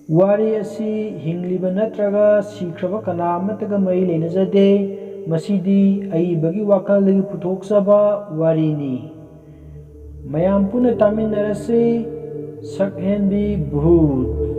Wari asi hingliba natraga sikraba kana amataga mari lenajade masidi aibagi wakalagi puthokchaba warini. Mayam puna taminarase Sakhenbi Bhoot.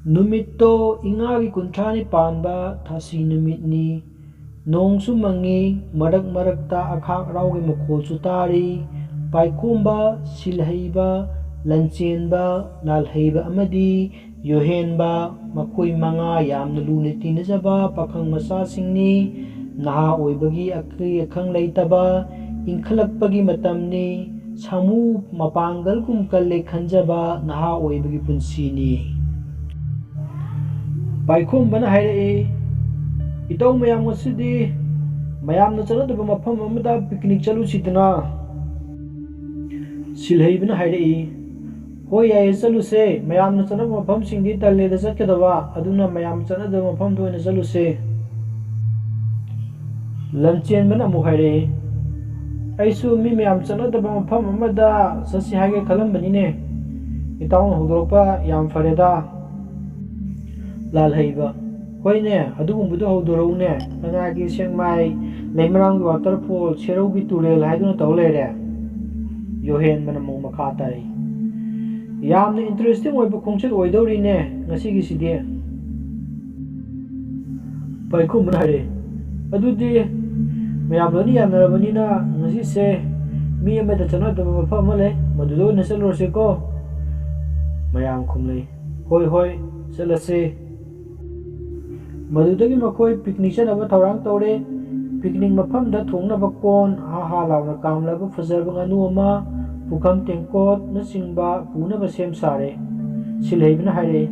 Numitto ingagi kunthani panba thasi numitni nongsu mangi marakta akhak raugi mukholsu tari paikhomba silhaiba lanchenba lalhaiba amadi yohenba makoi manga yamna luna tinajaba pakhang masasingni naha oibagi akri akhang leitaba ingkhalakpagi matamni samu mapangal kum kalle khanjaba naha oibagi punsini. Paikhomba haire itau mayam ngasidi mayamna chanadaba mafam amada picnic chalusidana. Silhaibana haire hoi yae chaluse mayamna chanadaba mafam singdi talleda chatkadaba aduna mayam chanadaba mafam doina chaluse. Lanchenbana amu haire aisu mi mayam chanadaba mafam amada sasi hage khalambanine itauna hodorokpa yam fareda. Lalhaiba hoine adugumbudu hodorone nangagi sengmai leimarang waterfall seraugi turel haiduna tawlere yohen manamong makatari yamna interesting oiba khongchit oidorine ngasigi sidi Paikhomba hare adudi mayamloni yamnarabanina ngasi se mi amada chanadaba mafam male madudo nasalorse ko mayam khumlei hoi chalase madudagi makoi picnic chanaba thaurang tawre picnic mafamda thongnaba kon ha launa kamlaba fajarba nganu ama pukham tengkot nachingba punaba sem sare. Silhaibana haire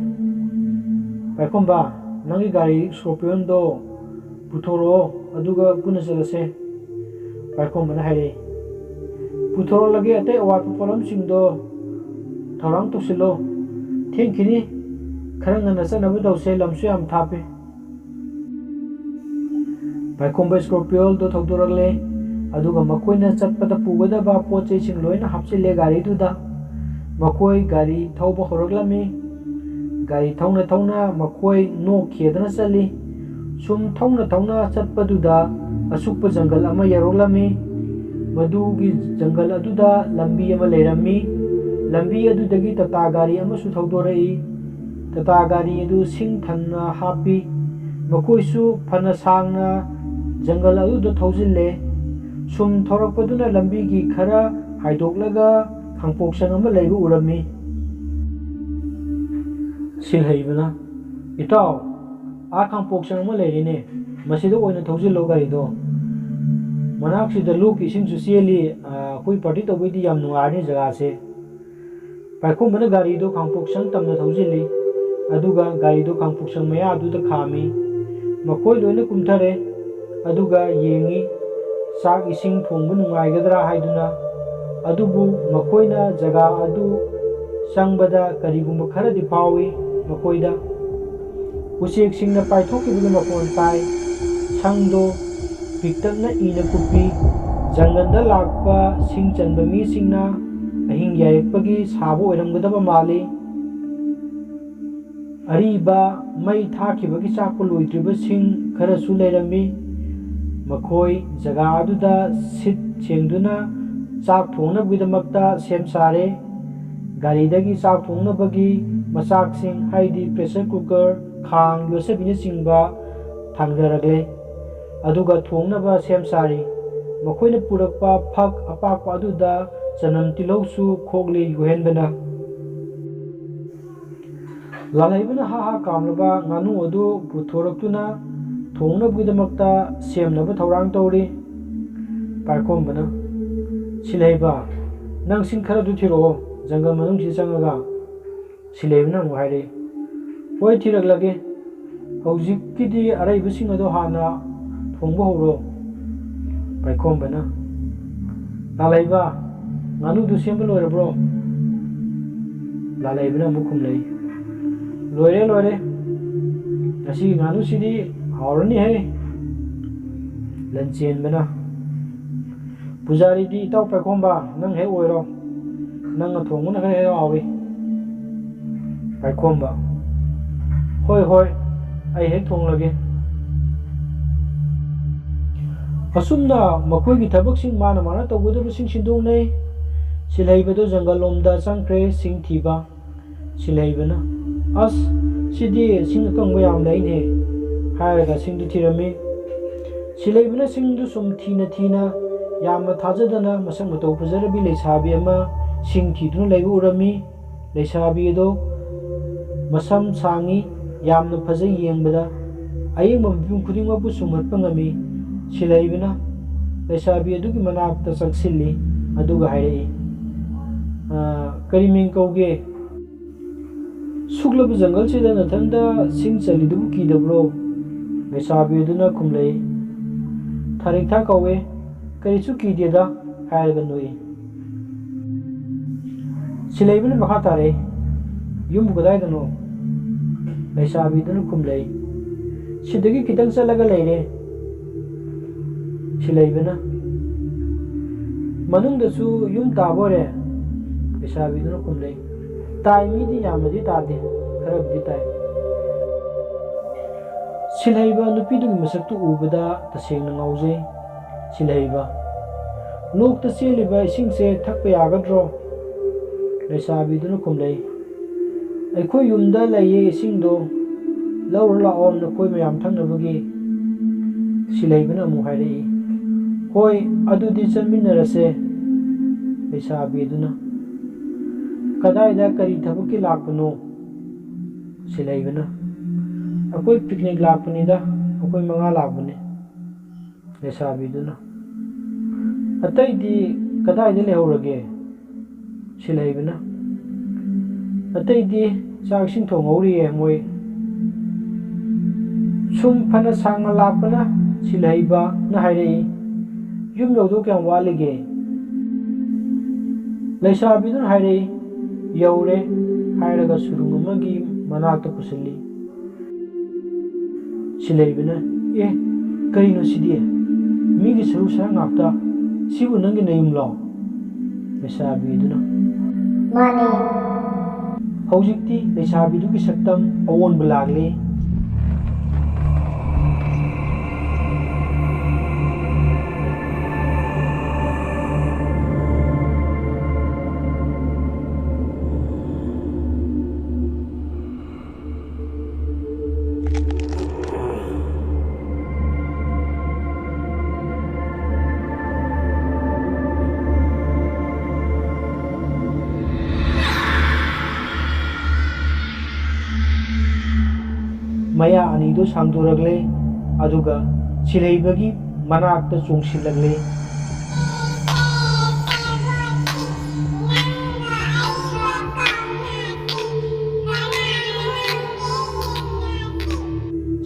Paikhomba nangi gari scorpion do puthoro aduga puna chalase. Paikhomba haire puthoro lagi ate awat polam singdo thaurang tosilo thengkini khara ngana chanaba dause lamsu yam thape. Paikhomba scorpion do thogdoragle aduga makoina chatpada pugadaba pochei sing loina hapchile gari duda makoi gari thauba horoglami gari thauna makoi no khedana chali sum thauna chatpaduda asukpa jangal ama yaroglami madugi jangal aduda lambi ama leirami lambi adudagi tata gari ama su thogdorai tata gari adu sing thanna hapi makoisu phana sangna jangal aduda thojille sum thorakpaduna lambigi khara haidoglaga khangpoksang ama leibu urami. Silhaibana itaw a khangpoksang ama leirine masida oina thojillo garido manaksida luk ising su seli koi party tawidi yam nungarni jaga se. Paikhomba gari do khangpoksang tamna thojili aduga gari do khangpoksang maya aduda khami makoi loina kumthare aduga yengi sak ising thongba nungaigadra haiduna adubu makoina jaga adu sangbada karigumba kharadi pawi makoida usek singna paithokibuna makon tai sangdo piktakna ina kupi janganda lakpa sing chanba mi singna ahing yarekpagi sabo oiramgadaba mali ariba mai thakibagi chakko loitriba sing khara su leirami makoi jaga aduda sit chengduna chak thongnabgidamakta sem sare garidagi chak thongnabagi machaksing haidi pressure cooker khang yosabina chingba thangdaragle aduga thongnaba sem sari makoina purakpa phak apakpa aduda chanam tilausu khogli yohenbana lalhaibana ha kamlaba nganu adu puthoraktuna thongnabgidamakta semnaba thaurang tawri. Paikhomba silhaiba nang sing khara du thiro jungle मनung si changaga silebna mu haire hoi thiraklage hojik kidi arai bising ado hana thongba horo paikhom bana lalaiba nganu du sembal ore bro lalaiba mu khumlei loire ngasi nganu sidi haurani hai lanchen bana pujari di tau paikhom ba nang he oiro nang thong na he awi paikhom ba hoi ai hek thong lage asumna makoi gi thabak sing mana tawgudu sing sindung nei silhaibado jungle lomda changkre sing thiba silhaibana as sidi sing kangba yam nei ne hairaga sing du thirami silhaibana sing du sum thina yamma thajadana masang mato pujarabi leisabi ama sing thidunu leibu urami leisabi do masam sangi yamna phajai yengbada ayengma bim khudingma bu sumatpa ngami silaibina leisabi adugi manakta chaksilli aduga hairei kariming kauge suklab jungle sida nathanda sing chalidu ki dabro leisabi aduna khumlei tharikha kawe kari chu ki deda hairga noi silaibina makha tare yum budai dano leisabi dunu khumlei sidagi kitang chalaga leire silaibana manung da su yum tabore leisabi dunu khumlei tai mi di yamadi tade kharab di tai silaiba nupi du masak tu ubada taseng ngauje silaiba lok ta seliba ising se thakpa yagadro leisabi dunu khumlei aikhoi yumda laiye ising do laur la om na koi mayam thangnabagi silaibana mu hairei hoi adudi chaminarase leisabi duna kadaida kari thabaki lakpano silaibana akoi picnic lakpani da akoi manga lakpani leisabi duna atai di kadaida lehorage silaibana atai di chak sing thongori moi sum phana sangma lapana silaiba na hairei yum yodo kyam walige leisabi dun hairei yaure hairaga surungumagi manakta pusilli silaibina karino sidi migi suru sa ngapta sibu nangi nayum lo leisabi duna mane hojikti leisabi du ki saktam awon bulagle maya ani do sangduragle aduga silaibagi manakta chungsilagle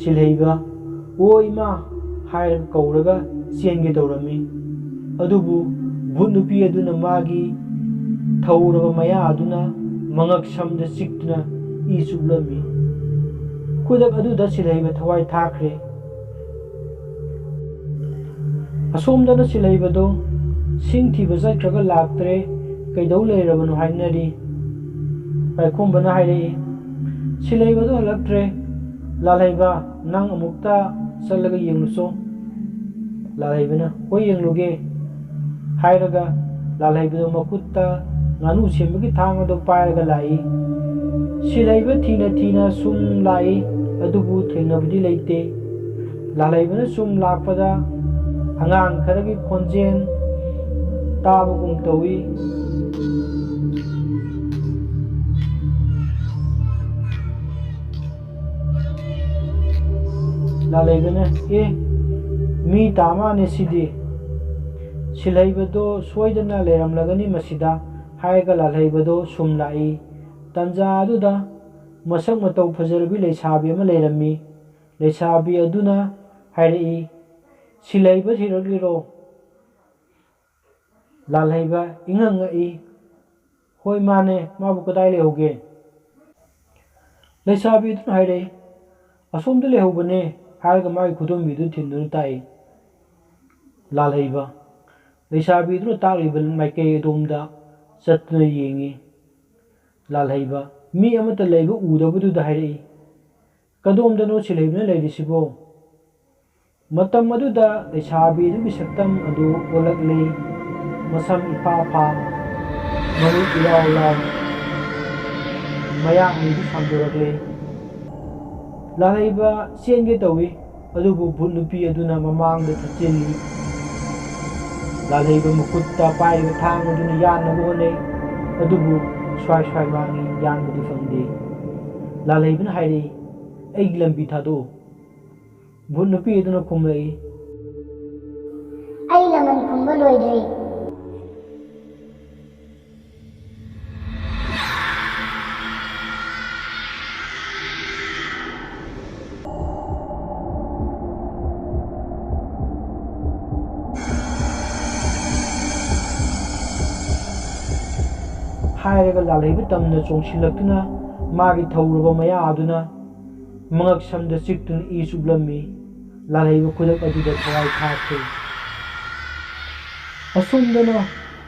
silaiba oima hair kauraga sienge dorami adubu bhut nupi aduna magi thauraba maya aduna mangak samda sikna isublami kudak aduda silaiba thawai thakre asomdana silaiba do singthiba jaitraga laktre kaidau leirabanu hainari paikhombana hairei silaiba do halaktre lalaiba nang amukta chalaga yengluso lalaibana hoi yengluge hairaga lalaiba do makutta nganu sembagi thang ado pairaga lai silaiba thina sum lai adubu thengnabadi leite lalaibana sum lakpada angang kharagi khonjen tabagum tawi lalebana mi tama ne sidi silaibado soidana leramlagani masida ꯍꯥꯏꯔꯒ ꯂꯥꯜꯍꯩꯕꯗꯣ ꯁꯨꯝ ꯂꯥꯛꯏ꯫ ꯇꯥꯟꯖꯥ ꯑꯗꯨꯗ ꯃꯁꯛ ꯃꯇꯧ ꯐꯖꯔꯕꯤ ꯂꯩꯁꯥꯕꯤ ꯑꯃ ꯂꯩꯔꯝꯃꯤ꯫ ꯂꯩꯁꯥꯕꯤ ꯑꯗꯨꯅ ꯍꯥꯏꯔꯛꯏ, "ꯁꯤꯜꯍꯩꯕ ꯊꯤꯔꯛꯂꯤꯔꯣ?" ꯂꯥꯜꯍꯩꯕ ꯏꯉꯛ ꯉꯛꯏ, "ꯍꯣꯏ ꯃꯥꯅꯦ, ꯃꯥꯕꯨ ꯀꯗꯥꯏ ꯂꯩꯍꯧꯒꯦ?" ꯂꯩꯁꯥꯕꯤ ꯑꯗꯨꯅ ꯍꯥꯏꯔꯛꯏ, "ꯑꯁꯣꯝꯗ ꯂꯩꯍꯧꯕꯅꯦ" ꯍꯥꯏꯔꯒ ꯃꯥꯒꯤ ꯈꯨꯗꯣꯝꯕꯤꯗꯨ ꯊꯤꯟꯗꯨꯅ ꯇꯥꯛꯏ꯫ ꯂꯥꯜꯍꯩꯕ ꯂꯩꯁꯥꯕꯤ ꯑꯗꯨꯅ ꯇꯥꯛꯂꯤꯕ ꯃꯥꯏꯀꯩ ꯑꯗꯣꯝꯗ ꯆꯠꯇꯨꯅ ꯌꯦꯡꯏ꯫ ꯂꯥꯜꯍꯩꯕ ꯃꯤ ꯑꯃꯠꯇ ꯂꯩꯕ ꯎꯗꯕꯗꯨꯗ ꯍꯥꯏꯔꯛꯏ, "ꯀꯗꯣꯝꯗꯅꯣ ꯁꯤꯜꯍꯩꯕꯅ ꯂꯩꯔꯤꯁꯤꯕꯣ?" ꯃꯇꯝ ꯑꯗꯨꯗ ꯂꯩꯁꯥꯕꯤ ꯑꯗꯨꯒꯤ ꯁꯛꯇꯝ ꯑꯗꯨ ꯑꯣꯜꯂꯛꯂꯤ꯫ ꯃꯁꯝ ꯏꯐꯥ ꯐꯥ, ꯃꯃꯤꯠ ꯏꯂꯥꯎ ꯂꯥꯎ, ꯃꯌꯥ ꯑꯅꯤꯗꯨ ꯁꯥꯡꯗꯣꯔꯛꯂꯤ꯫ ꯂꯥꯜꯍꯩꯕ ꯆꯦꯟꯒꯦ ꯇꯧꯏ, ꯑꯗꯨꯕꯨ ꯚꯨꯠ ꯅꯨꯄꯤ ꯑꯗꯨꯅ ꯃꯃꯥꯡꯗ ꯊꯛꯆꯤꯜꯂꯤ꯫ ꯂꯥꯜꯍꯩꯕ ꯃꯈꯨꯠꯇ ꯄꯥꯏꯔꯤꯕ ꯊꯥꯡ ꯑꯗꯨꯅ ꯌꯥꯟꯅꯕ ꯍꯣꯠꯅꯩ, ꯑꯗꯨꯕꯨ ꯁ꯭ꯋꯥꯏ ꯁ꯭ꯋꯥꯏ ꯃꯥꯡꯏ, ꯌꯥꯟꯕꯗꯤ ꯐꯪꯗꯦ꯫ ꯂꯥꯜꯍꯩꯕꯅ ꯍꯥꯏꯔꯛꯏ, "ꯑꯩꯒꯤ ꯂꯝꯕꯤ ꯊꯥꯗꯣꯛꯎ." ꯚꯨꯠ ꯅꯨꯄꯤ ꯑꯗꯨꯅ ꯈꯨꯝꯂꯛꯏ, "ꯑꯩ ꯂꯃꯟ ꯈꯨꯝꯕ ꯂꯣꯏꯗ꯭ꯔꯤ." ꯍꯥꯏꯔꯒ ꯂꯥꯜꯍꯩꯕ ꯇꯝꯅ ꯆꯣꯡꯁꯤꯜꯂꯛꯇꯨꯅ ꯃꯥꯒꯤ ꯊꯧꯔꯕ ꯃꯌꯥ ꯑꯗꯨꯅ ꯃꯉꯛ ꯁꯝꯗ ꯆꯤꯛꯇꯨꯅ ꯏ ꯆꯨꯞꯂꯝꯃꯤ꯫ ꯂꯥꯜꯍꯩꯕ ꯈꯨꯗꯛ ꯑꯗꯨꯗ ꯊꯋꯥꯏ ꯊꯥꯈ꯭ꯔꯦ꯫ ꯑꯁꯣꯝꯗꯅ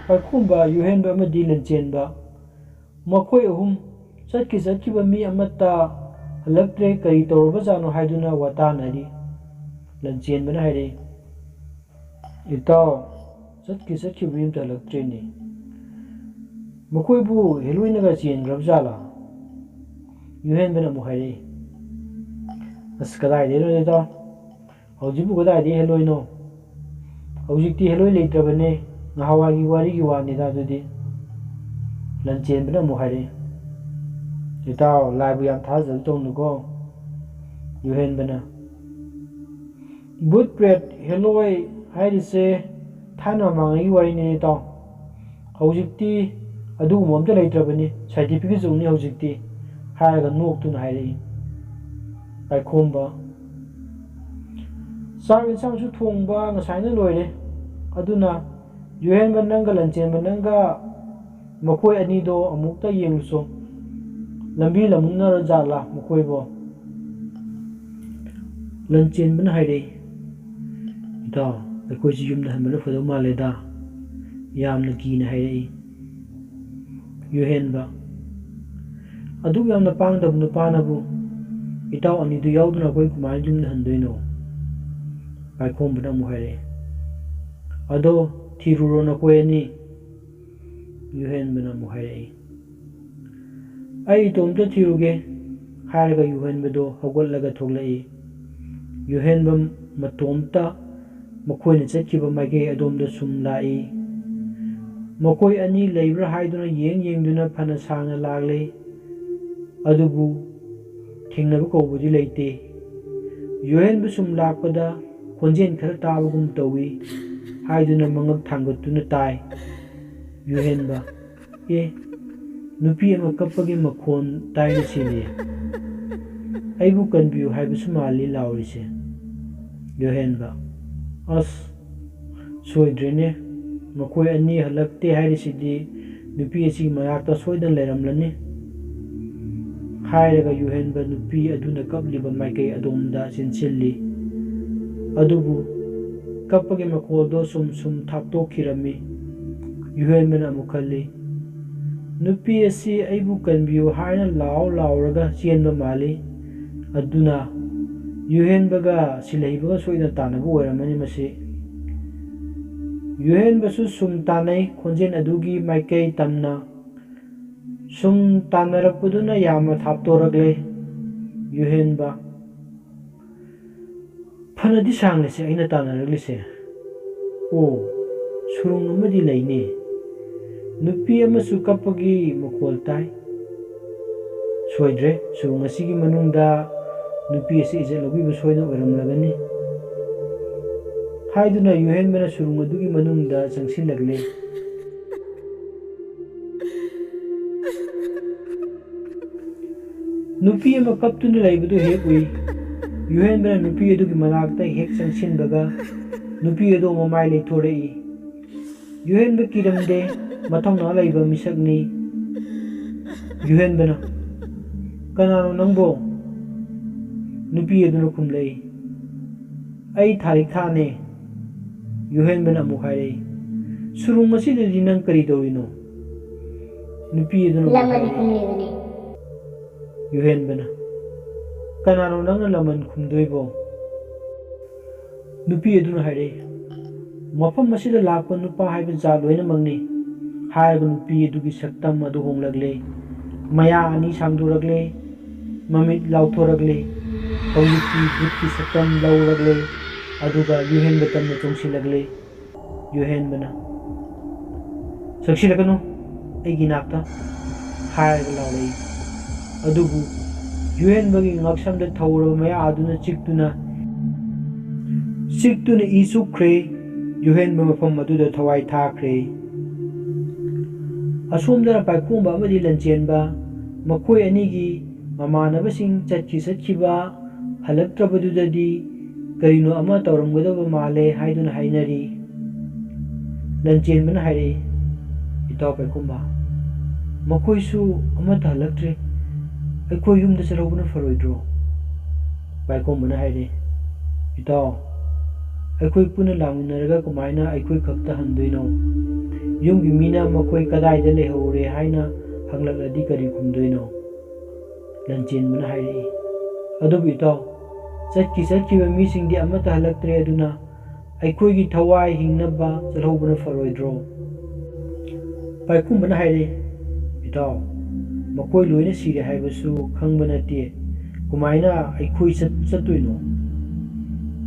ꯄꯥꯏꯈꯣꯝꯕ, ꯌꯨꯍꯦꯟꯕ ꯑꯃꯗꯤ ꯂꯟꯆꯦꯟꯕ, ꯃꯈꯣꯏ ꯑꯍꯨꯝ ꯆꯠꯈꯤꯕ ꯃꯤ ꯑꯃꯠꯇ ꯍꯜꯂꯛꯇ꯭ꯔꯦ, ꯀꯔꯤ ꯇꯧꯔꯕꯖꯥꯠꯅꯣ ꯍꯥꯏꯗꯨꯅ ꯋꯥꯇꯥꯅꯔꯤ꯫ ꯂꯟꯆꯦꯟꯕꯅ ꯍꯥꯏꯔꯛꯏ, "ꯏꯇꯥꯎ, ꯆꯠꯈꯤꯕ ꯃꯤ ꯑꯃꯠꯇ ꯍꯜꯂꯛꯇ꯭ꯔꯦꯅꯦ, ꯃꯈꯣꯏꯕꯨ ꯍꯦꯂꯣꯏꯅꯒ ꯆꯦꯟꯈ꯭ꯔꯕꯖꯥꯠꯂꯥ?" ꯌꯨꯍꯦꯟꯕꯅ ꯑꯃꯨꯛ ꯍꯥꯏꯔꯛꯏ, "ꯑꯁ ꯀꯗꯥꯏꯗꯩꯅꯣꯗ ꯏꯇꯥꯎ, ꯍꯧꯖꯤꯛꯄꯨ ꯀꯗꯥꯏꯗꯒꯤ ꯍꯦꯂꯣꯏꯅꯣ? ꯍꯧꯖꯤꯛꯇꯤ ꯍꯦꯂꯣꯏ ꯂꯩꯇ꯭ꯔꯕꯅꯦ, ꯉꯍꯥꯟꯋꯥꯏꯒꯤ ꯋꯥꯔꯤꯒꯤ ꯋꯥꯅꯤꯗ ꯑꯗꯨꯗꯤ." ꯂꯟꯆꯦꯟꯕꯅ ꯑꯃꯨꯛ ꯍꯥꯏꯔꯛꯏ, "ꯏꯇꯥꯎ, ꯂꯥꯏꯕꯨ ꯌꯥꯝ ꯊꯥꯖꯕ ꯇꯧꯅꯨꯀꯣ." ꯌꯨꯍꯦꯟꯕꯅ, "ꯚꯨꯠ ꯄ꯭ꯔꯦꯠ ꯍꯦꯂꯣꯏ ꯍꯥꯏꯔꯤꯁꯦ ꯊꯥꯏꯅ ꯃꯃꯥꯡꯉꯩꯒꯤ ꯋꯥꯔꯤꯅꯤ ꯏꯇꯥꯎ, ꯍꯧꯖꯤꯛꯇꯤ ꯑꯗꯨꯒꯨꯝꯕ ꯑꯝꯇ ꯂꯩꯇ꯭ꯔꯕꯅꯤ, ꯁꯥꯏꯟꯇꯤꯐꯤꯛꯀꯤ ꯖꯨꯛꯅꯤ ꯍꯧꯖꯤꯛꯇꯤ" ꯍꯥꯏꯔꯒ ꯅꯣꯛꯇꯨꯅ ꯍꯥꯏꯔꯛꯏ꯫ ꯄꯥꯏꯈꯣꯝꯕ, "ꯆꯥꯛ ꯏꯟꯁꯥꯡꯁꯨ ꯊꯣꯡꯕ ꯉꯁꯥꯏꯅ ꯂꯣꯏꯔꯦ, ꯑꯗꯨꯅ ꯌꯨꯍꯦꯟꯕ ꯅꯪꯒ ꯂꯟꯆꯦꯟꯕ ꯅꯪꯒ ꯃꯈꯣꯏ ꯑꯅꯤꯗꯣ ꯑꯃꯨꯛꯇ ꯌꯦꯡꯂꯨꯆꯣ, ꯂꯝꯕꯤ ꯂꯝꯃꯨꯛꯅꯔꯖꯥꯠꯂꯥ ꯃꯈꯣꯏꯕꯣ?" ꯂꯟꯆꯦꯟꯕꯅ ꯍꯥꯏꯔꯛꯏ, "ꯏꯇꯥꯎ, ꯑꯩꯈꯣꯏꯁꯤ ꯌꯨꯝꯗ ꯍꯟꯕꯅ ꯐꯗꯧ ꯃꯥꯜꯂꯦꯗ." ꯌꯥꯝꯅ ꯀꯤꯅ ꯍꯥꯏꯔꯛꯏ꯫ ꯌꯨꯍꯦꯟꯕ, "ꯑꯗꯨꯛ ꯌꯥꯝꯅ ꯄꯥꯡꯗꯕ ꯅꯨꯄꯥꯅꯕꯨ ꯏꯇꯥꯎ ꯑꯅꯤꯗꯨ ꯌꯥꯎꯗꯅ ꯑꯩꯈꯣꯏ ꯀꯃꯥꯏꯅ ꯌꯨꯝꯗ ꯍꯟꯗꯣꯏꯅꯣ?" ꯄꯥꯏꯈꯣꯝꯕꯅ ꯑꯃꯨꯛ ꯍꯥꯏꯔꯛꯏ, "ꯑꯗꯣ ꯊꯤꯔꯨꯔꯣ ꯅꯈꯣꯏ ꯑꯅꯤ." ꯌꯨꯍꯦꯟꯕꯅ ꯑꯃꯨꯛ ꯍꯥꯏꯔꯛꯏ, "ꯑꯩ ꯏꯇꯣꯝꯇ ꯊꯤꯔꯨꯒꯦ." ꯍꯥꯏꯔꯒ ꯌꯨꯍꯦꯟꯕꯗꯣ ꯍꯧꯒꯠꯂꯒ ꯊꯣꯛꯂꯛꯏ꯫ ꯌꯨꯍꯦꯟꯕ ꯃꯇꯣꯝꯇ ꯃꯈꯣꯏꯅ ꯆꯠꯈꯤꯕ ꯃꯥꯏꯀꯩ ꯑꯗꯣꯝꯗ ꯁꯨꯝ ꯂꯥꯛꯏ꯫ ꯃꯈꯣꯏ ꯑꯅꯤ ꯂꯩꯕ꯭ꯔꯥ ꯍꯥꯏꯗꯨꯅ ꯌꯦꯡꯗꯨꯅ ꯐꯅ ꯁꯥꯡꯅ ꯂꯥꯛꯂꯤ, ꯑꯗꯨꯕꯨ ꯊꯦꯡꯅꯕ ꯀꯧꯕꯗꯤ ꯂꯩꯇꯦ꯫ ꯌꯨꯍꯦꯟꯕ ꯁꯨꯝ ꯂꯥꯛꯄꯗ ꯈꯣꯟꯖꯦꯜ ꯈꯔ ꯇꯥꯕꯒꯨꯝ ꯇꯧꯏ ꯍꯥꯏꯗꯨꯅ ꯃꯉꯛ ꯊꯥꯡꯒꯠꯇꯨꯅ ꯇꯥꯏ꯫ ꯌꯨꯍꯦꯟꯕ, ꯅꯨꯄꯤ ꯑꯃ ꯀꯞꯄꯒꯤ ꯃꯈꯣꯟ ꯇꯥꯏꯅ ꯁꯤꯗꯤ, ꯑꯩꯕꯨ ꯀꯟꯕꯤꯌꯨ ꯍꯥꯏꯕꯁꯨ ꯃꯥꯜꯂꯤ ꯂꯥꯎꯔꯤꯁꯦ." ꯌꯨꯍꯦꯟꯕ, "ꯑꯁ, ꯁꯣꯏꯗ꯭ꯔꯦꯅꯦ, ꯃꯈꯣꯏ ꯑꯅꯤ ꯍꯜꯂꯛꯇꯦ ꯍꯥꯏꯔꯤꯁꯤꯗꯤ ꯅꯨꯄꯤ ꯑꯁꯤꯒꯤ ꯃꯅꯥꯛꯇ ꯁꯣꯏꯗꯅ ꯂꯩꯔꯝꯂꯅꯤ." ꯍꯥꯏꯔꯒ ꯌꯨꯍꯦꯟꯕ ꯅꯨꯄꯤ ꯑꯗꯨꯅ ꯀꯞꯂꯤꯕ ꯃꯥꯏꯀꯩ ꯑꯗꯣꯝꯗ ꯆꯦꯟꯁꯤꯜꯂꯤ, ꯑꯗꯨꯕꯨ ꯀꯞꯄꯒꯤ ꯃꯈꯣꯜꯗꯣ ꯁꯨꯝ ꯊꯥꯞꯇꯣꯛꯈꯤꯔꯝꯃꯤ꯫ ꯌꯨꯍꯦꯟꯕꯅ ꯑꯃꯨꯛ ꯈꯜꯂꯤ, ꯅꯨꯄꯤ ꯑꯁꯤ ꯑꯩꯕꯨ ꯀꯟꯕꯤꯌꯨ ꯍꯥꯏꯅ ꯂꯥꯎꯔꯒ ꯆꯦꯟꯕ ꯃꯥꯜꯂꯤ, ꯑꯗꯨꯅ ꯌꯨꯍꯦꯟꯕꯒ ꯁꯤꯜꯍꯩꯕꯒ ꯁꯣꯏꯗꯅ ꯇꯥꯟꯅꯕ ꯑꯣꯏꯔꯝꯃꯅꯤ ꯃꯁꯤ꯫ ꯌꯨꯍꯦꯟꯕꯁꯨ ꯁꯨꯝ ꯇꯥꯟꯅꯩ ꯈꯣꯟꯖꯦꯜ ꯑꯗꯨꯒꯤ ꯃꯥꯏꯀꯩ ꯇꯝꯅ, ꯁꯨꯝ ꯇꯥꯟꯅꯔꯛꯄꯗꯨꯅ ꯌꯥꯝꯅ ꯊꯥꯞꯇꯣꯔꯛꯂꯦ꯫ ꯌꯨꯍꯦꯟꯕ, "ꯐꯅꯗꯤ ꯁꯥꯡꯂꯦꯁꯦ ꯑꯩꯅ ꯇꯥꯟꯅꯔꯛꯂꯤꯁꯦ, ꯑꯣ, ꯁꯨꯔꯨꯡ ꯑꯃꯗꯤ ꯂꯩꯅꯦ, ꯅꯨꯄꯤ ꯑꯃꯁꯨ ꯀꯞꯄꯒꯤ ꯃꯈꯣꯜ ꯇꯥꯏ, ꯁꯣꯏꯗ꯭ꯔꯦ, ꯁꯨꯔꯨꯡ ꯑꯁꯤꯒꯤ ꯃꯅꯨꯡꯗ ꯅꯨꯄꯤ ꯑꯁꯤ ꯏꯖꯠ ꯂꯧꯕꯤꯕ ꯁꯣꯏꯗꯅ ꯑꯣꯏꯔꯝꯂꯒꯅꯤ." ꯍꯥꯏꯗꯨꯅ ꯌꯨꯍꯦꯟꯕꯅ ꯁꯨꯔꯨꯡ ꯑꯗꯨꯒꯤ ꯃꯅꯨꯡꯗ ꯆꯪꯁꯤꯜꯂꯛꯂꯦ꯫ Nupi ama kaptuna laibudu hek ui. Yuhenbana nupi adugi manakta hek sangsinbaga nupi adu mamai leithorei. Yuhenba kiramde mathongna laiba misakni. Yuhenbana kanano nangbo nupi aduna khumlei. Ai tharik thane. Yuhenbana amuk hairei. Surung asidadi nang kari dawino. Nupi aduna laman khumlegani. Yuhenbana kanano nangna laman khumdoibo. Nupi aduna hairei. Mafam asida lakpa nupa haiba jat loina mangni. Haiba nupi adugi saktam adu honglagle. Maya ani samduragle. Mamit lauthoragle. Hawiki bhutki saktam lauragle. Aduga Yuhenba tamna chongsilagle. Yuhenbana saksilakanu aigi nakta haiga laulei. Adubu Yuhenbagi ngaksamda thawraba maya aduna chiktuna isukre. Yuhenba mafam aduda thawai thakre. Asomdana paikhomba amadi lanchenba makhoi anigi mamanabasing chatkiba halaktrabadudadi karino ama tawramgadaba male haiduna hainari. Lanchenbana hairei. Itaw paikhomba makhoisu amata halaktre. Aikhoi yumda charhaubana faroidro. Paikhomba hairei. Itaw aikhoi puna laminaraga kamaina aikhoi khakta handoino. Yumgi mina makhoi kadaida lehore haina hanglakadi kari khumdoino. Lanchenbana hairei. Adubu itaw chatkiba misingdi amata halaktre aduna aikhoi thawai hingnaba charhaubana faroidro. Paikhomba hairei. Itaw makhoi loina sire haibasu khangba nate kumaina aikhoi chatuino.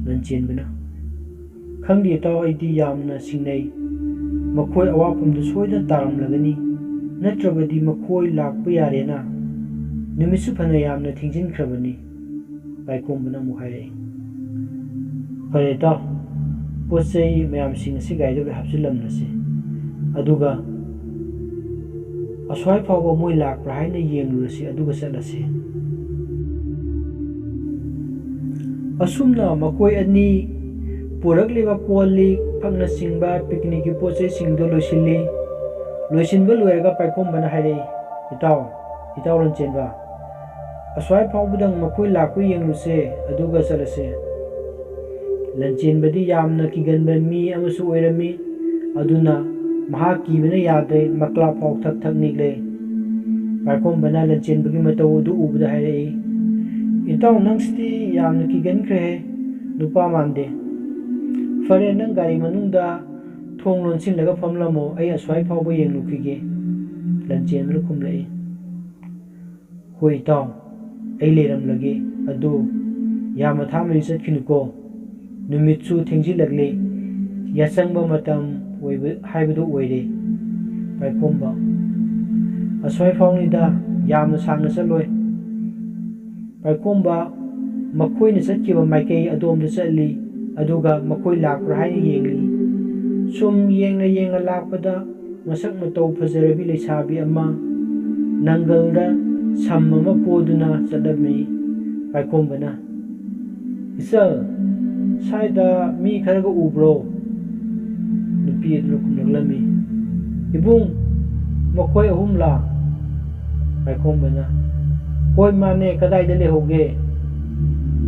Lanchenbana khangdi itaw aidi yamna singnei. Makhoi awapamda soida taramlagani natrabadi makhoi lakpa yarena numitsu phana yamna thingjinkhrabani. Paikhomba amuk hairei. Fare itaw pochai mayamsing asi gaida hapsilamnasi. Aduga aswai fawba moi lakpra haina yenglurasi aduga chatlasi. Asumna makhoi ani purakliba poli phangna singba picnic ki pochai singdo loisinba loiraga Paikhomba hairei. Itaw Lanchenba aswai fawbudang makhoi lakpra yengluse aduga chatlase. Lanchenbadi yamna kiganba mi amasu oirami aduna mahak kibana yadre makla faw thak nigle. Paikhomba Lanchenbagi matau du ubda hairei. Itaw nangsti yamna kigankhre nupa mande. Fare nang gari manungda thong lonsinlaga famlamo ai aswai fawba yenglukige. Lanchenbana khumlei. Hoi itaw ai leiramlage adu yama thamai chatkinuko. Numitsu thengjilagle yachangba matam haibadu oire. Paikhomba aswai fawnida yamna sangna chatloi. Paikhomba makhoina chatkiba maikei adomda chatli aduga makhoi lakpra haina yengli. Sum yengna lakpada masak matau fajarabi leisabi ama nangalda sam ama poduna chatlami. Paikhomba Isal saida mi kharaga ubro. Nupi aduna khumlaklami. Ibung makhoi ahumla. Paikhomba hoi mane kadaida lehoge.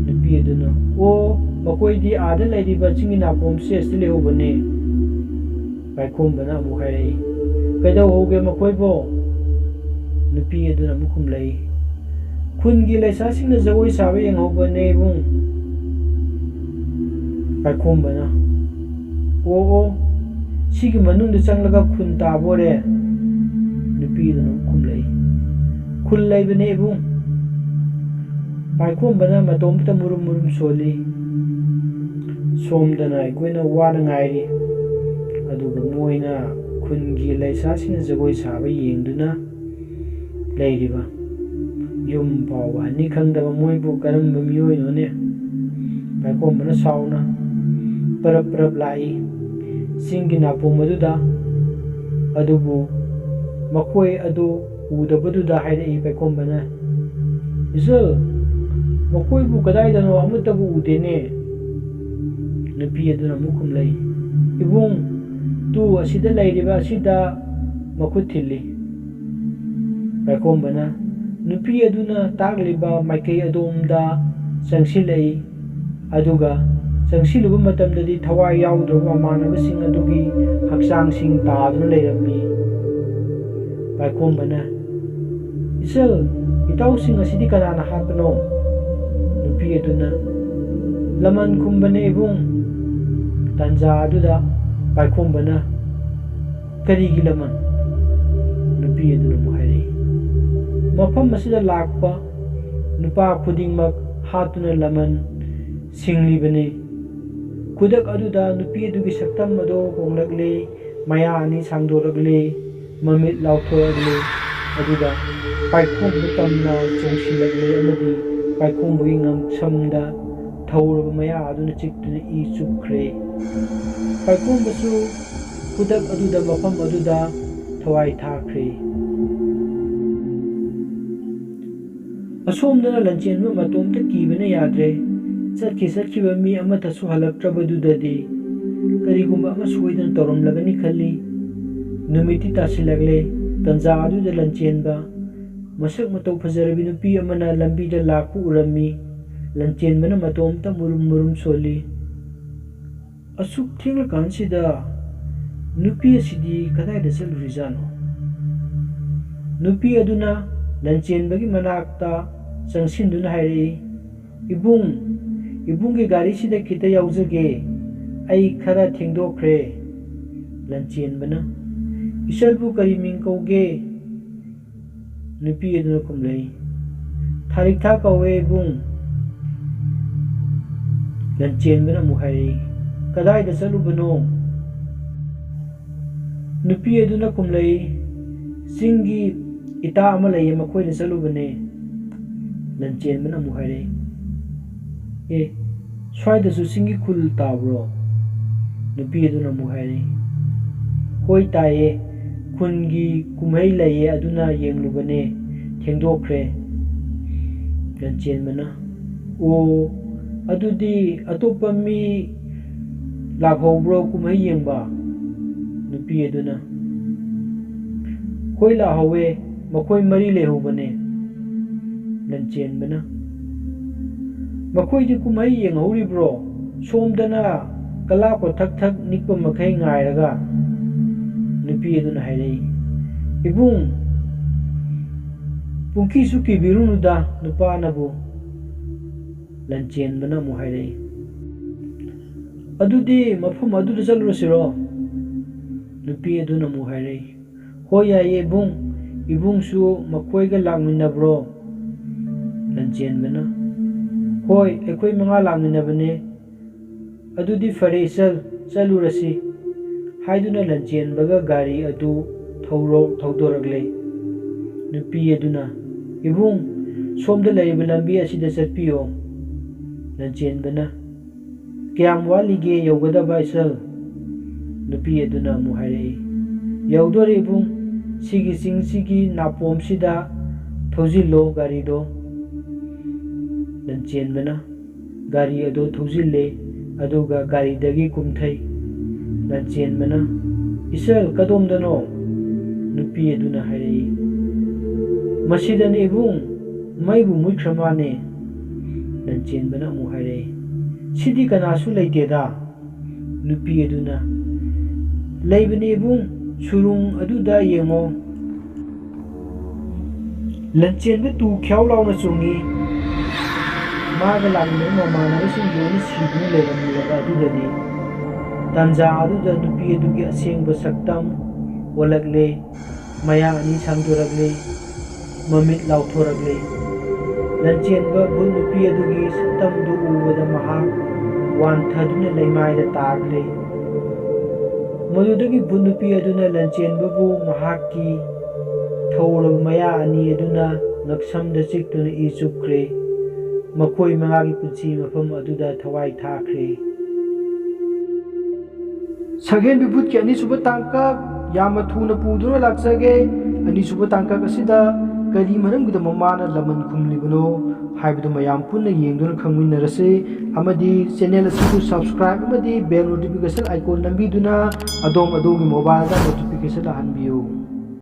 Nupi aduna o makhoi di ada lairiba chingi napom sesti lehobane. Paikhomba amuk hairei. Kaidau hoge makhoi bo. Nupi aduna amuk khumlei. Khungi laisasingna jagoi sabe yenghobane ibung. Paikhomba o sigi manungda changlaga khun tabore. Nupi aduna khumlei. Khul laibane ibung. Paikhomba matomta murum soli. Somdana aikoina wana ngairi. Aduga moina khungi laisasina jagoi saba yengduna leiriba. Yum pawa ni khangdaba moibu karamba miyoinone. Paikhomba sauna parap lai singi napom aduda adubu makhoi adu udabaduda hairei. Paikhomba ꯏꯆꯜ ꯃꯈꯣꯏꯕꯨ ꯀꯗꯥꯏꯗꯅꯣ ꯑꯃꯠꯇꯕꯨ ꯎꯗꯦꯅꯦ ꯅꯨꯄꯤ ꯑꯗꯨꯅ ꯑꯃꯨꯛ ꯈꯨꯝꯂꯩ ꯏꯕꯨꯡ two ꯑꯁꯤꯗ ꯂꯩꯔꯤꯕ ꯑꯁꯤꯗ ꯃꯈꯨꯠ ꯊꯤꯜꯂꯤ ꯄꯥꯏꯈꯣꯝꯕꯅ ꯅꯨꯄꯤ ꯑꯗꯨꯅ ꯇꯥꯛꯂꯤꯕ ꯃꯥꯏꯀꯩ ꯑꯗꯣꯝꯗ ꯆꯪꯁꯤꯜꯂꯛꯏ ꯑꯗꯨꯒ ꯆꯪꯁꯤꯜꯂꯨꯕ ꯃꯇꯝꯗꯗꯤ ꯊꯋꯥꯏ ꯌꯥꯎꯗ꯭ꯔꯕ ꯃꯃꯥꯟꯅꯕꯁꯤꯡ ꯑꯗꯨꯒꯤ ꯍꯛꯆꯥꯡꯁꯤꯡ ꯇꯥꯗꯨꯅ ꯂꯩꯔꯝꯃꯤ ꯄꯥꯏꯈꯣꯝꯕꯅ ꯏꯆꯜ ꯏꯇꯥꯎꯁꯤꯡ ꯑꯁꯤꯗꯤ ꯀꯅꯥꯅ ꯍꯥꯠꯄꯅꯣ ꯅꯨꯄꯤ ꯑꯗꯨꯅ ꯂꯃꯟ ꯈꯨꯝꯕꯅꯦ ꯏꯕꯨꯡ ꯇꯟꯖꯥ ꯑꯗꯨꯗ ꯄꯥꯏꯈꯣꯝꯕꯅ ꯀꯔꯤꯒꯤ ꯂꯃꯟ ꯅꯨꯄꯤ ꯑꯗꯨꯅ ꯑꯃꯨꯛ ꯍꯥꯏꯔꯛꯏ ꯃꯐꯝ ꯑꯁꯤꯗ ꯂꯥꯛꯄ ꯅꯨꯄꯥ ꯈꯨꯗꯤꯡꯃꯛ ꯍꯥꯠꯇꯨꯅ ꯂꯃꯟ ꯁꯤꯡꯂꯤꯕꯅꯤ ꯈꯨꯗꯛ ꯑꯗꯨꯗ ꯅꯨꯄꯤ ꯑꯗꯨꯒꯤ ꯁꯛꯇꯝ ꯑꯗꯨ ꯍꯣꯡꯂꯛꯂꯤ ꯃꯌꯥ ꯑꯅꯤ ꯁꯥꯡꯗꯣꯔꯛꯂꯤ ꯃꯃꯤꯠ ꯂꯥꯎꯊꯣꯔꯛꯂꯤ ꯑꯗꯨꯒ ꯄꯥꯏꯈꯣꯝꯕ ꯇꯝꯅ ꯆꯣꯡꯁꯤꯜꯂꯛꯂꯤ ꯑꯃꯗꯤ ꯄꯥꯏꯈꯣꯝꯕꯒꯤ ꯉꯛꯁꯝꯗ ꯊꯧꯔꯕ ꯃꯌꯥ ꯑꯗꯨꯅ ꯆꯤꯛꯇꯨꯅ ꯏ ꯆꯨꯞꯈ꯭ꯔꯦ ꯄꯥꯏꯈꯣꯝꯕꯁꯨ ꯈꯨꯗꯛ ꯑꯗꯨꯗ ꯃꯐꯝ ꯑꯗꯨꯗ ꯊꯋꯥꯏ ꯊꯥꯈ꯭ꯔꯦ ꯑꯁꯣꯝꯗꯅ ꯂꯟꯆꯦꯟꯕ ꯃꯇꯣꯝꯇ ꯀꯤꯕꯅ ꯌꯥꯗ꯭ꯔꯦ ꯆꯠꯈꯤꯕ ꯃꯤ ꯑꯃꯠꯇꯁꯨ ꯍꯜꯂꯛꯇ꯭ꯔꯕꯗꯨꯗꯗꯤ ꯀꯔꯤꯒꯨꯝꯕ ꯑꯃ ꯁꯣꯏꯗꯅ ꯇꯧꯔꯝꯂꯒꯅꯤ ꯈꯜꯂꯤ ꯅꯨꯃꯤꯠꯇꯤ ꯇꯥꯁꯤꯜꯂꯛꯂꯦ ꯇꯟꯖꯥ ꯑꯗꯨꯗ ꯂꯟꯆꯦꯟꯕ ꯃꯁꯛ ꯃꯇꯧ ꯐꯖꯔꯕꯤ ꯅꯨꯄꯤ ꯑꯃꯅ ꯂꯝꯕꯤꯗ ꯂꯥꯛꯄ ꯎꯔꯝꯃꯤ ꯂꯟꯆꯦꯟꯕꯅ ꯃꯇꯣꯝꯇ ꯃꯨꯔꯨꯝ ꯃꯨꯔꯨꯝ ꯁꯣꯜꯂꯤ ꯑꯁꯨꯛ ꯊꯦꯡꯂꯀꯥꯟꯁꯤꯗ ꯅꯨꯄꯤ ꯑꯁꯤꯗꯤ ꯀꯗꯥꯏꯗ ꯆꯠꯂꯨꯔꯤꯖꯥꯠꯅꯣ ꯅꯨꯄꯤ ꯑꯗꯨꯅ ꯂꯟꯆꯦꯟꯕꯒꯤ ꯃꯅꯥꯛꯇ ꯆꯪꯁꯤꯟꯗꯨꯅ ꯍꯥꯏꯔꯛꯏ ꯏꯕꯨꯡꯒꯤ ꯒꯥꯔꯤꯁꯤꯗ ꯈꯤꯇ ꯌꯥꯎꯖꯒꯦ ꯑꯩ ꯈꯔ ꯊꯦꯡꯗꯣꯛꯈ꯭ꯔꯦ ꯂꯟꯆꯦꯟꯕꯅ ꯏꯆꯜꯕꯨ ꯀꯔꯤ ꯃꯤꯡ ꯀꯧꯒꯦ ꯅꯨꯄꯤ ꯑꯗꯨꯅ ꯈꯨꯝꯂꯩ ꯊꯥꯔꯤꯛꯊꯥ ꯀꯧꯋꯦ ꯏꯕꯨꯡ ꯂꯟꯆꯦꯟꯕꯅ ꯑꯃꯨꯛ ꯍꯥꯏꯔꯛꯏ ꯀꯗꯥꯏꯗ ꯆꯠꯂꯨꯕꯅꯣ ꯅꯨꯄꯤ ꯑꯗꯨꯅ ꯈꯨꯝꯂꯩ ꯆꯤꯡꯒꯤ ꯏꯇꯥ ꯑꯃ ꯂꯩꯌꯦ ꯃꯈꯣꯏꯗ ꯆꯠꯂꯨꯕꯅꯦ ꯂꯟꯆꯦꯟꯕꯅ ꯑꯃꯨꯛ ꯍꯥꯏꯔꯛꯏ ꯁ꯭ꯋꯥꯏꯗꯁꯨ ꯆꯤꯡꯒꯤ ꯈꯨꯜ ꯇꯥꯕ꯭ꯔꯣ ꯅꯨꯄꯤ ꯑꯗꯨꯅ ꯑꯃꯨꯛ ꯍꯥꯏꯔꯛꯏ ꯍꯣꯏ ꯇꯥꯏꯌꯦ ꯈꯨꯟꯒꯤ ꯀꯨꯝꯍꯩ ꯂꯩꯌꯦ ꯑꯗꯨꯅ ꯌꯦꯡꯂꯨꯕꯅꯦ ꯊꯦꯡꯗꯣꯛꯈ꯭ꯔꯦ ꯂꯟꯆꯦꯟꯕꯅ ꯑꯣ ꯑꯗꯨꯗꯤ ꯑꯇꯣꯞꯄ ꯃꯤ ꯂꯥꯛꯍꯧꯕ꯭ꯔꯣ ꯀꯨꯝꯍꯩ ꯌꯦꯡꯕ ꯅꯨꯄꯤ ꯑꯗꯨꯅ ꯍꯣꯏ ꯂꯥꯛꯍꯧꯋꯦ ꯃꯈꯣꯏ 4 ꯂꯩꯍꯧꯕꯅꯦ ꯂꯟꯆꯦꯟꯕꯅ ꯃꯈꯣꯏꯗꯤ ꯀꯨꯝꯍꯩ ꯌꯦꯡꯍꯧꯔꯤꯕ꯭ꯔꯣ ꯁꯣꯝꯗꯅ ꯀꯂꯥꯞꯄ ꯊꯛ ꯅꯤꯛꯄ ꯃꯈꯩ ꯉꯥꯏꯔꯒ ꯅꯨꯄꯤ ꯑꯗꯨꯅ ꯍꯥꯏꯔꯛꯏ ꯏꯕꯨꯡ ꯄꯨꯡꯀꯤꯁꯨ ꯀꯤꯕꯤꯔꯨꯅꯨꯗ ꯅꯨꯄꯥꯅꯕꯨ ꯂꯟꯆꯦꯟꯕꯅ ꯑꯃꯨꯛ ꯍꯥꯏꯔꯛꯏ ꯑꯗꯨꯗꯤ ꯃꯐꯝ ꯑꯗꯨꯗ ꯆꯠꯂꯨꯔꯁꯤꯔꯣ ꯅꯨꯄꯤ ꯑꯗꯨꯅ ꯑꯃꯨꯛ ꯍꯥꯏꯔꯛꯏ ꯍꯣꯏ ꯌꯥꯏꯌꯦ ꯏꯕꯨꯡꯁꯨ ꯃꯈꯣꯏꯒ ꯂꯥꯛꯃꯤꯟꯅꯕ꯭ꯔꯣ ꯂꯟꯆꯦꯟꯕꯅ ꯍꯣꯏ ꯑꯩꯈꯣꯏ 5 ꯂꯥꯛꯃꯤꯟꯅꯕꯅꯦ ꯑꯗꯨꯗꯤ ꯐꯔꯦ ꯏꯆꯜ ꯆꯠꯂꯨꯔꯁꯤ ꯍꯥꯏꯗꯨꯅ ꯂꯟꯆꯦꯟꯕꯒ ꯒꯥꯔꯤ ꯑꯗꯨ ꯊꯧꯗꯣꯔꯛꯂꯦ ꯅꯨꯄꯤ ꯑꯗꯨꯅ ꯏꯕꯨꯡ ꯁꯣꯝꯗ ꯂꯩꯔꯤꯕ ꯂꯝꯕꯤ ꯑꯁꯤꯗ ꯆꯠꯄꯤꯌꯣ ꯂꯟꯆꯦꯟꯕꯅ ꯀꯌꯥꯝ ꯋꯥꯠꯂꯤꯒꯦ ꯌꯧꯒꯗꯕ ꯏꯆꯜ ꯅꯨꯄꯤ ꯑꯗꯨꯅ ꯑꯃꯨꯛ ꯍꯥꯏꯔꯛꯏ ꯌꯧꯗꯣꯔꯦ ꯏꯕꯨꯡ ꯁꯤꯒꯤ ꯆꯤꯡꯁꯤꯒꯤ ꯅꯥꯄꯣꯝꯁꯤꯗ ꯊꯧꯖꯤꯜꯂꯣ ꯒꯥꯔꯤꯗꯣ ꯂꯟꯆꯦꯟꯕꯅ ꯒꯥꯔꯤ ꯑꯗꯨ ꯊꯧꯖꯤꯜꯂꯦ ꯑꯗꯨꯒ ꯒꯥꯔꯤꯗꯒꯤ ꯀꯨꯝꯊꯩ ꯂꯟꯆꯦꯟꯕꯅ ꯏꯆꯜ ꯀꯗꯣꯝꯗꯅꯣ ꯅꯨꯄꯤ ꯑꯗꯨꯅ ꯍꯥꯏꯔꯛꯏ ꯃꯁꯤꯗꯅꯤ ꯏꯕꯨꯡ ꯃꯩꯕꯨ ꯃꯨꯠꯈ꯭ꯔ ꯃꯥꯜꯂꯦ ꯂꯟꯆꯦꯟꯕꯅ ꯑꯃꯨꯛ ꯍꯥꯏꯔꯛꯏ ꯁꯤꯗꯤ ꯀꯅꯥꯁꯨ ꯂꯩꯇꯦꯗ ꯅꯨꯄꯤ ꯑꯗꯨꯅ ꯂꯩꯕꯅꯤ ꯏꯕꯨꯡ ꯁꯨꯔꯨꯡ ꯑꯗꯨꯗ ꯌꯦꯡꯉꯣ ꯂꯟꯆꯦꯟꯕ ꯇꯨ ꯈ꯭ꯌꯥꯎ ꯂꯥꯎꯅ ꯆꯣꯡꯉꯤ ꯃꯥꯒ ꯂꯥꯛꯃꯤꯟꯅꯕ ꯃꯃꯥꯟꯅꯕꯁꯤꯡ ꯂꯣꯏꯅ ꯁꯤꯗꯨꯅ ꯂꯩꯔꯝꯂꯕ ꯑꯗꯨꯗꯗꯤ ꯇꯥꯟꯖꯥ ꯑꯗꯨꯗ ꯅꯨꯄꯤ ꯑꯗꯨꯒꯤ ꯑꯁꯦꯡꯕ ꯁꯛꯇꯝ ꯑꯣꯜꯂꯛꯂꯦ ꯃꯌꯥ ꯑꯅꯤ ꯁꯥꯡꯗꯣꯔꯛꯂꯦ ꯃꯃꯤꯠ ꯂꯥꯎꯊꯣꯔꯛꯂꯦ ꯂꯟꯆꯦꯟꯕ ꯚꯨꯠ ꯅꯨꯄꯤ ꯑꯗꯨꯒꯤ ꯁꯛꯇꯝꯗꯨ ꯎꯕꯗ ꯃꯍꯥꯛ ꯋꯥꯟꯊꯗꯨꯅ ꯂꯩꯃꯥꯏꯗ ꯇꯥꯈ꯭ꯔꯦ ꯃꯗꯨꯗꯒꯤ ꯚꯨꯠ ꯅꯨꯄꯤ ꯑꯗꯨꯅ ꯂꯟꯆꯦꯟꯕꯕꯨ ꯃꯍꯥꯛꯀꯤ ꯊꯧꯔꯕ ꯃꯌꯥ ꯑꯅꯤ ꯑꯗꯨꯅ ꯉꯛꯁꯝꯗ ꯆꯤꯛꯇꯨꯅ ꯏ ꯆꯨꯞꯈ꯭ꯔꯦ ꯃꯈꯣꯏ 5ꯒꯤ ꯄꯨꯟꯁꯤ ꯃꯐꯝ ꯑꯗꯨꯗ ꯊꯋꯥꯏ ꯊꯥꯈ꯭ꯔꯦ ꯁꯛꯍꯦꯟꯕꯤ ꯕꯨꯠꯀꯤ 2ꯁꯨꯕ ꯇꯥꯡꯀꯛ ꯌꯥꯝꯅ ꯊꯨꯅ ꯄꯨꯗꯨꯅ ꯂꯥꯛꯆꯒꯦ 2ꯁꯨꯕ ꯇꯥꯡꯀꯛ ꯑꯁꯤꯗ ꯀꯔꯤ ꯃꯔꯝꯒꯤꯗꯃꯛ ꯃꯥꯅ ꯂꯃꯟ ꯈꯨꯝꯂꯤꯕꯅꯣ ꯍꯥꯏꯕꯗꯨ ꯃꯌꯥꯝ ꯄꯨꯟꯅ ꯌꯦꯡꯗꯨꯅ ꯈꯪꯃꯤꯟꯅꯔꯁꯤ ꯑꯃꯗꯤ ꯆꯦꯅꯦꯜ ꯑꯁꯤꯕꯨ ꯁꯕꯁꯀ꯭ꯔꯥꯏꯕ ꯑꯃꯗꯤ ꯕꯦꯜ ꯅꯣꯇꯤꯐꯤꯀꯦꯁꯟ ꯑꯥꯏꯀꯣꯟ ꯅꯝꯕꯤꯗꯨꯅ ꯑꯗꯣꯝꯒꯤ ꯃꯣꯕꯥꯏꯜꯗ ꯅꯣꯇꯤꯐꯤꯀꯦꯁꯟ ꯂꯥꯛꯍꯟꯕꯤꯌꯨ